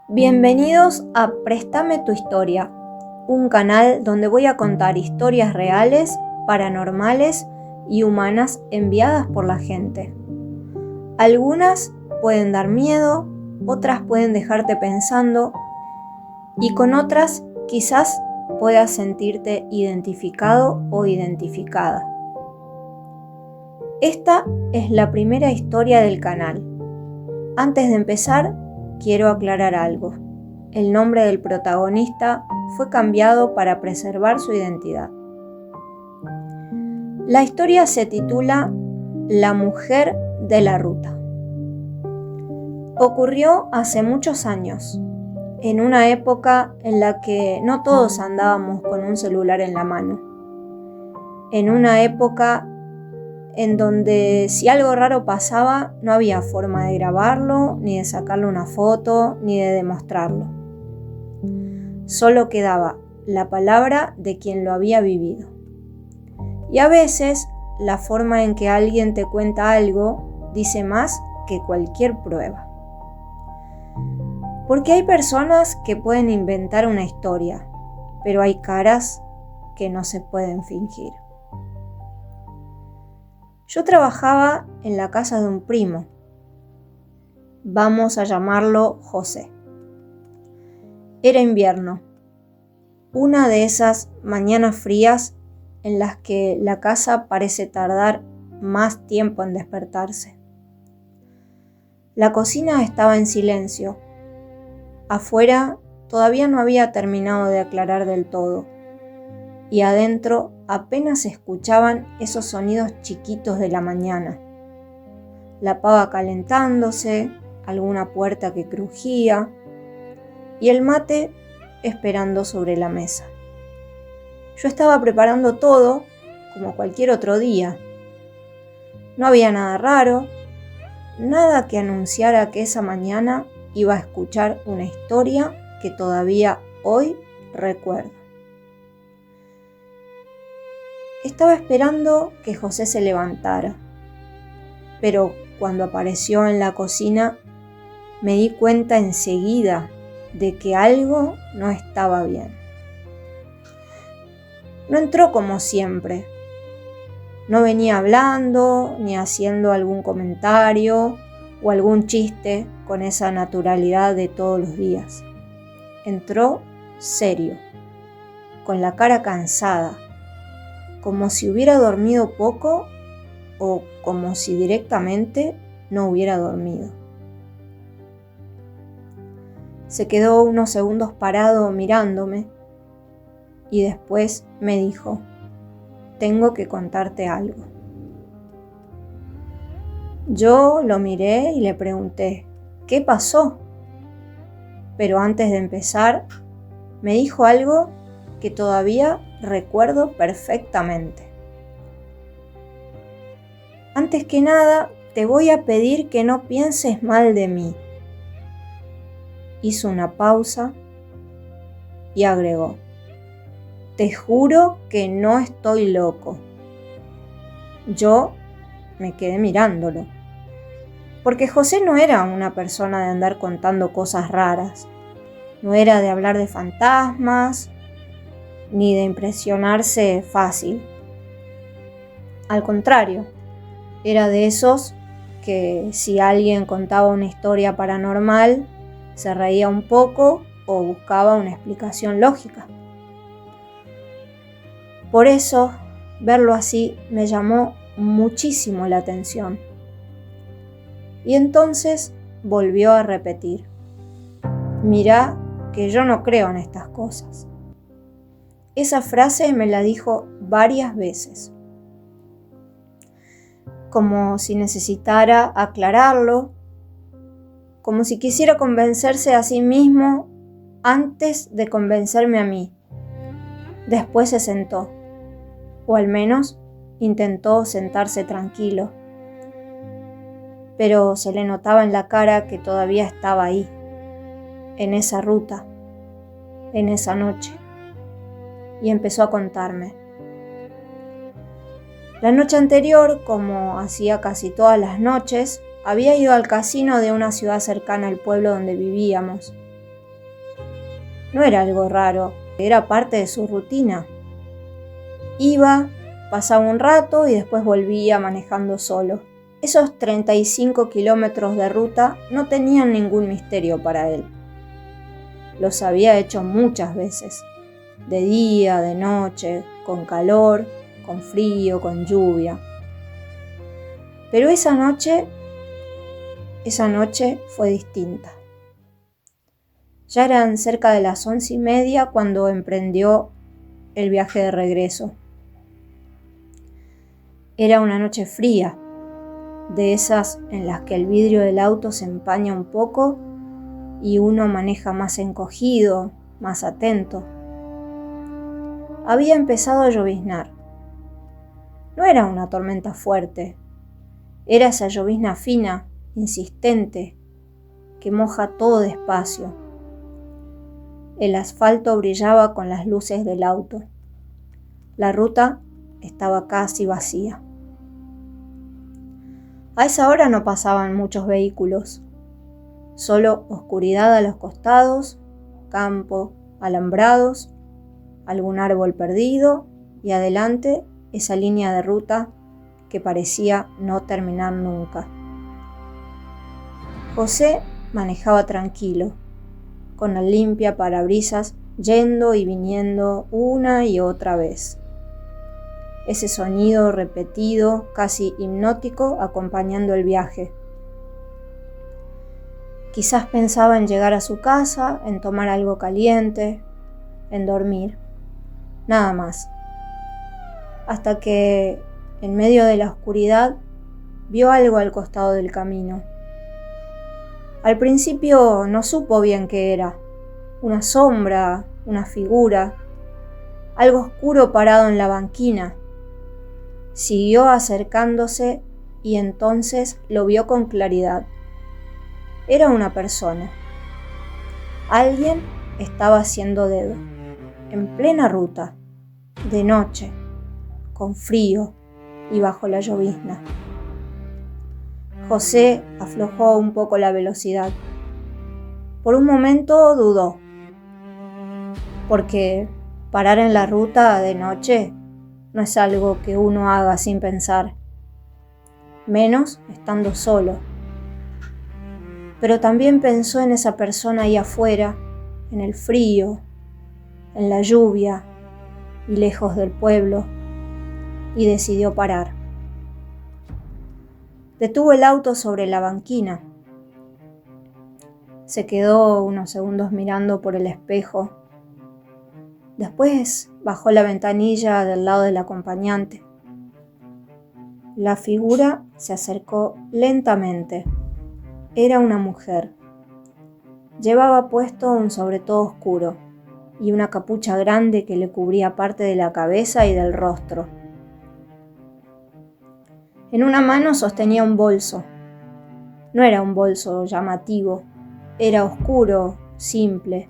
Bienvenidos a Préstame tu historia, un canal donde voy a contar historias reales, paranormales y humanas enviadas por la gente. Algunas pueden dar miedo, otras pueden dejarte pensando y con otras quizás puedas sentirte identificado o identificada. Esta es la primera historia del canal. Antes de empezar, quiero aclarar algo. El nombre del protagonista fue cambiado para preservar su identidad. La historia se titula La mujer de la ruta. Ocurrió hace muchos años, en una época en la que no todos andábamos con un celular en la mano. En una época en donde si algo raro pasaba, no había forma de grabarlo, ni de sacarle una foto, ni de demostrarlo. Solo quedaba la palabra de quien lo había vivido. Y a veces, la forma en que alguien te cuenta algo dice más que cualquier prueba. Porque hay personas que pueden inventar una historia, pero hay caras que no se pueden fingir. Yo trabajaba en la casa de un primo. Vamos a llamarlo José. Era invierno, una de esas mañanas frías en las que la casa parece tardar más tiempo en despertarse. La cocina estaba en silencio. Afuera todavía no había terminado de aclarar del todo, y adentro apenas se escuchaban esos sonidos chiquitos de la mañana. La pava calentándose, alguna puerta que crujía y el mate esperando sobre la mesa. Yo estaba preparando todo como cualquier otro día. No había nada raro, nada que anunciara que esa mañana iba a escuchar una historia que todavía hoy recuerdo. Estaba esperando que José se levantara, pero cuando apareció en la cocina me di cuenta enseguida de que algo no estaba bien. No entró como siempre. No venía hablando ni haciendo algún comentario o algún chiste con esa naturalidad de todos los días. Entró serio, con la cara cansada, como si hubiera dormido poco o como si directamente no hubiera dormido. Se quedó unos segundos parado mirándome y después me dijo: tengo que contarte algo. Yo lo miré y le pregunté: ¿qué pasó? Pero antes de empezar, me dijo algo que todavía recuerdo perfectamente. Antes que nada, te voy a pedir que no pienses mal de mí. Hizo una pausa y agregó: te juro que no estoy loco. Yo me quedé mirándolo, porque José no era una persona de andar contando cosas raras, no era de hablar de fantasmas, ni de impresionarse fácil. Al contrario, era de esos que si alguien contaba una historia paranormal, se reía un poco o buscaba una explicación lógica. Por eso, verlo así me llamó muchísimo la atención. Y entonces volvió a repetir: mirá que yo no creo en estas cosas. Esa frase me la dijo varias veces, como si necesitara aclararlo, como si quisiera convencerse a sí mismo antes de convencerme a mí. Después se sentó, o al menos intentó sentarse tranquilo, pero se le notaba en la cara que todavía estaba ahí, en esa ruta, en esa noche, y empezó a contarme. La noche anterior, como hacía casi todas las noches, había ido al casino de una ciudad cercana al pueblo donde vivíamos. No era algo raro, era parte de su rutina. Iba, pasaba un rato y después volvía manejando solo. Esos 35 kilómetros de ruta no tenían ningún misterio para él. Los había hecho muchas veces, de día, de noche, con calor, con frío, con lluvia. Pero esa noche fue distinta. Ya eran cerca de las 11:30 cuando emprendió el viaje de regreso. Era una noche fría, de esas en las que el vidrio del auto se empaña un poco y uno maneja más encogido, más atento. Había empezado a lloviznar. No era una tormenta fuerte, era esa llovizna fina, insistente, que moja todo despacio. El asfalto brillaba con las luces del auto. La ruta estaba casi vacía. A esa hora no pasaban muchos vehículos, solo oscuridad a los costados, campo, alambrados, algún árbol perdido y adelante esa línea de ruta que parecía no terminar nunca. José manejaba tranquilo, con la limpia parabrisas yendo y viniendo una y otra vez. Ese sonido repetido, casi hipnótico, acompañando el viaje. Quizás pensaba en llegar a su casa, en tomar algo caliente, en dormir. Nada más. Hasta que, en medio de la oscuridad, vio algo al costado del camino. Al principio no supo bien qué era. Una sombra, una figura, algo oscuro parado en la banquina. Siguió acercándose y entonces lo vio con claridad. Era una persona. Alguien estaba haciendo dedo, en plena ruta, de noche, con frío y bajo la llovizna. José aflojó un poco la velocidad. Por un momento dudó, porque parar en la ruta de noche no es algo que uno haga sin pensar, menos estando solo. Pero también pensó en esa persona ahí afuera, en el frío, en la lluvia y lejos del pueblo, y decidió parar. Detuvo el auto sobre la banquina. Se quedó unos segundos mirando por el espejo. Después bajó la ventanilla del lado del acompañante. La figura se acercó lentamente. Era una mujer. Llevaba puesto un sobretodo oscuro y una capucha grande que le cubría parte de la cabeza y del rostro. En una mano sostenía un bolso. No era un bolso llamativo, era oscuro, simple,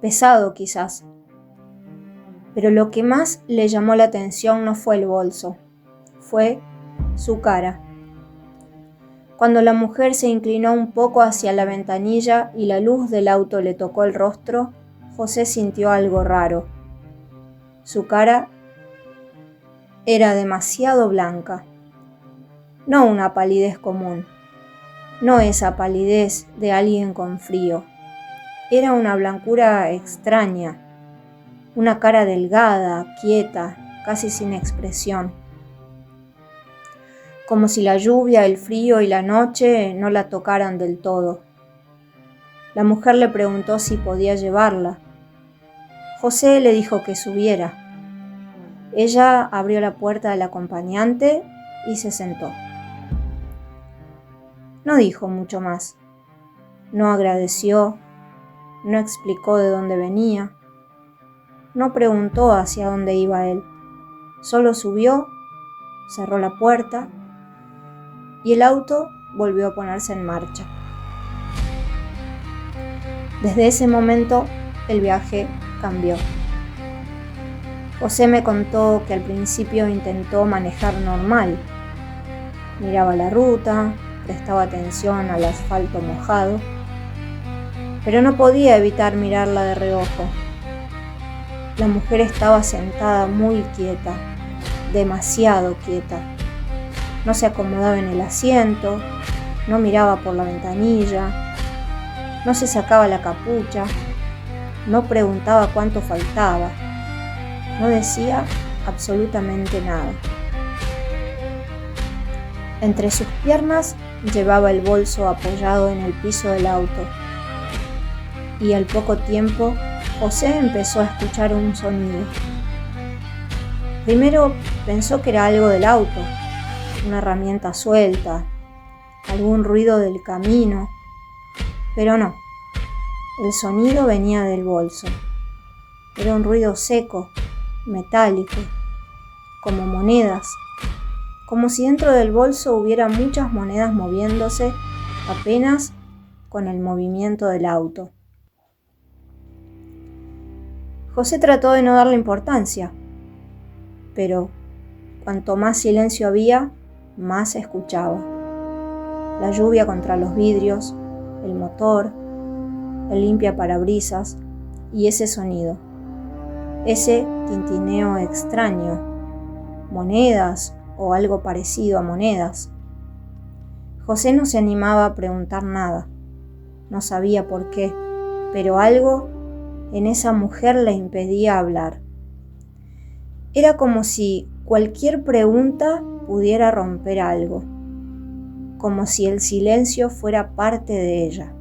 pesado quizás. Pero lo que más le llamó la atención no fue el bolso, fue su cara. Cuando la mujer se inclinó un poco hacia la ventanilla y la luz del auto le tocó el rostro, José sintió algo raro. Su cara era demasiado blanca. No una palidez común, no esa palidez de alguien con frío. Era una blancura extraña, una cara delgada, quieta, casi sin expresión. Como si la lluvia, el frío y la noche no la tocaran del todo. La mujer le preguntó si podía llevarla. José le dijo que subiera. Ella abrió la puerta del acompañante y se sentó. No dijo mucho más. No agradeció, no explicó de dónde venía, no preguntó hacia dónde iba él. Solo subió, cerró la puerta y el auto volvió a ponerse en marcha. Desde ese momento el viaje cambió. José me contó que al principio intentó manejar normal. Miraba la ruta, prestaba atención al asfalto mojado, pero no podía evitar mirarla de reojo. La mujer estaba sentada muy quieta, demasiado quieta. No se acomodaba en el asiento, no miraba por la ventanilla, no se sacaba la capucha, no preguntaba cuánto faltaba, no decía absolutamente nada. Entre sus piernas llevaba el bolso apoyado en el piso del auto, y al poco tiempo José empezó a escuchar un sonido. Primero pensó que era algo del auto, una herramienta suelta, algún ruido del camino, pero no. El sonido venía del bolso. Era un ruido seco, metálico, como monedas, como si dentro del bolso hubiera muchas monedas moviéndose apenas con el movimiento del auto. José trató de no darle importancia, pero cuanto más silencio había, más se escuchaba. La lluvia contra los vidrios, el motor, el limpiaparabrisas y ese sonido, ese tintineo extraño, monedas o algo parecido a monedas. José no se animaba a preguntar nada, no sabía por qué, pero algo en esa mujer le impedía hablar. Era como si cualquier pregunta pudiera romper algo, como si el silencio fuera parte de ella.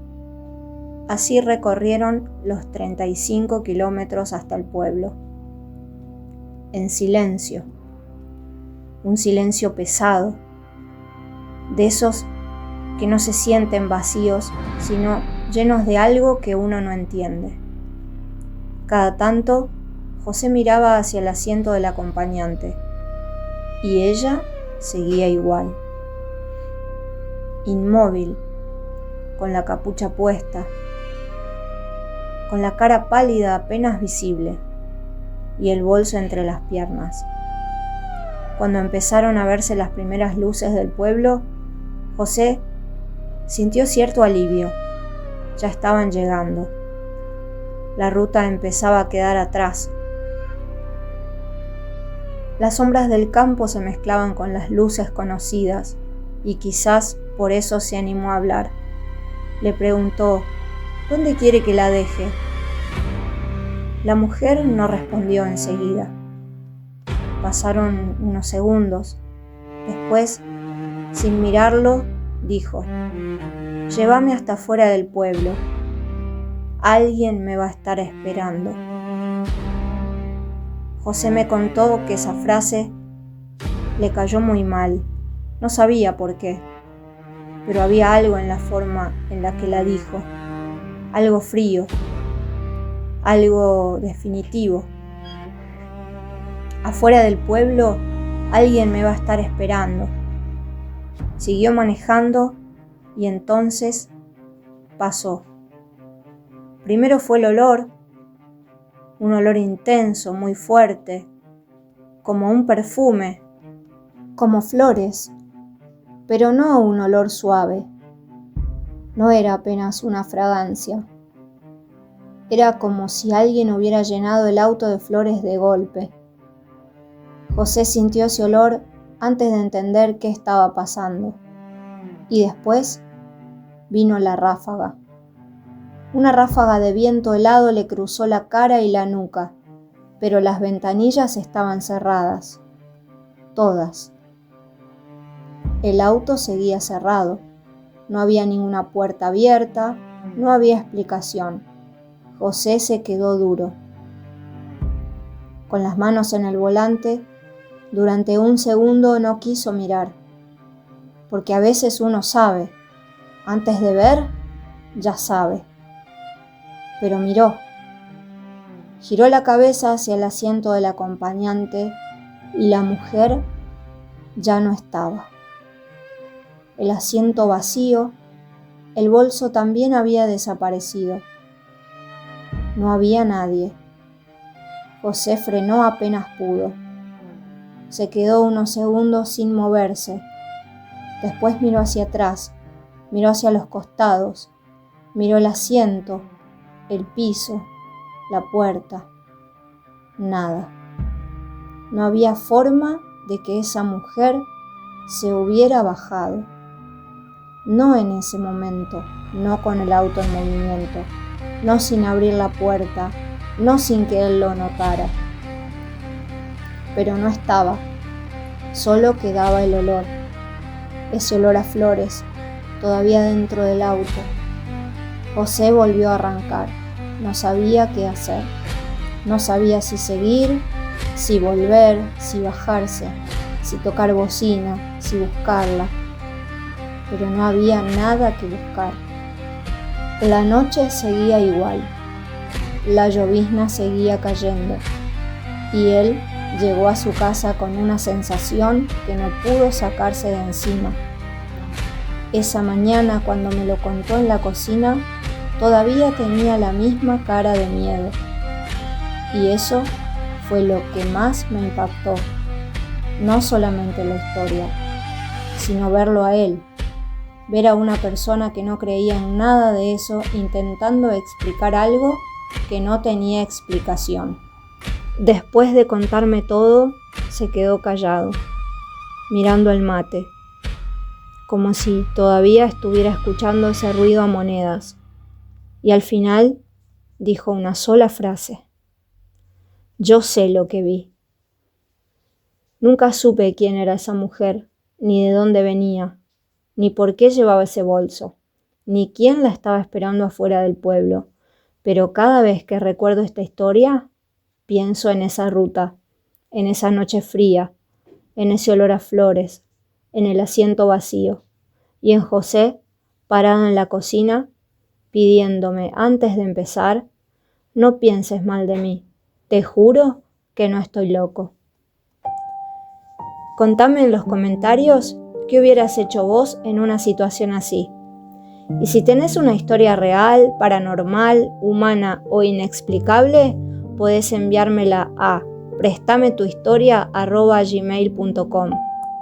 Así recorrieron los 35 kilómetros hasta el pueblo. En silencio, un silencio pesado, de esos que no se sienten vacíos, sino llenos de algo que uno no entiende. Cada tanto, José miraba hacia el asiento del acompañante, y ella seguía igual, inmóvil, con la capucha puesta, con la cara pálida apenas visible, y el bolso entre las piernas. Cuando empezaron a verse las primeras luces del pueblo, José sintió cierto alivio. Ya estaban llegando. La ruta empezaba a quedar atrás. Las sombras del campo se mezclaban con las luces conocidas, y quizás por eso se animó a hablar. Le preguntó: ¿dónde quiere que la deje? La mujer no respondió enseguida. Pasaron unos segundos. Después, sin mirarlo, dijo: llévame hasta fuera del pueblo. Alguien me va a estar esperando. José me contó que esa frase le cayó muy mal. No sabía por qué, pero había algo en la forma en la que la dijo, algo frío, algo definitivo. Afuera del pueblo, alguien me va a estar esperando. Siguió manejando y entonces pasó. Primero fue el olor, un olor intenso, muy fuerte, como un perfume, como flores, pero no un olor suave. No era apenas una fragancia. Era como si alguien hubiera llenado el auto de flores de golpe. José sintió ese olor antes de entender qué estaba pasando. Y después vino la ráfaga. Una ráfaga de viento helado le cruzó la cara y la nuca, pero las ventanillas estaban cerradas. Todas. El auto seguía cerrado. No había ninguna puerta abierta, no había explicación. José se quedó duro. Con las manos en el volante, durante un segundo no quiso mirar, porque a veces uno sabe, antes de ver, ya sabe. Pero miró. Giró la cabeza hacia el asiento del acompañante y la mujer ya no estaba. El asiento vacío, el bolso también había desaparecido. No había nadie. José frenó apenas pudo. Se quedó unos segundos sin moverse. Después miró hacia atrás, miró hacia los costados. Miró el asiento, el piso, la puerta. Nada. No había forma de que esa mujer se hubiera bajado. No en ese momento, no con el auto en movimiento, no sin abrir la puerta, no sin que él lo notara. Pero no estaba, solo quedaba el olor, ese olor a flores, todavía dentro del auto. José volvió a arrancar, no sabía qué hacer, no sabía si seguir, si volver, si bajarse, si tocar bocina, si buscarla. Pero no había nada que buscar. La noche seguía igual, la llovizna seguía cayendo, y él llegó a su casa con una sensación que no pudo sacarse de encima. Esa mañana, cuando me lo contó en la cocina, todavía tenía la misma cara de miedo. Y eso fue lo que más me impactó. No solamente la historia, sino verlo a él. Ver a una persona que no creía en nada de eso intentando explicar algo que no tenía explicación. Después de contarme todo, se quedó callado, mirando el mate, como si todavía estuviera escuchando ese ruido a monedas. Y al final dijo una sola frase: yo sé lo que vi. Nunca supe quién era esa mujer, ni de dónde venía, ni por qué llevaba ese bolso, ni quién la estaba esperando afuera del pueblo. Pero cada vez que recuerdo esta historia, pienso en esa ruta, en esa noche fría, en ese olor a flores, en el asiento vacío, y en José parado en la cocina, pidiéndome antes de empezar: no pienses mal de mí, te juro que no estoy loco. Contame en los comentarios qué hubieras hecho vos en una situación así. Y si tenés una historia real, paranormal, humana o inexplicable, podés enviármela a prestametuhistoria@gmail.com.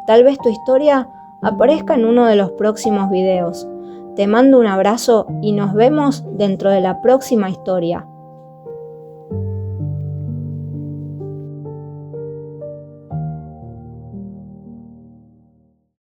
Tal vez tu historia aparezca en uno de los próximos videos. Te mando un abrazo y nos vemos dentro de la próxima historia.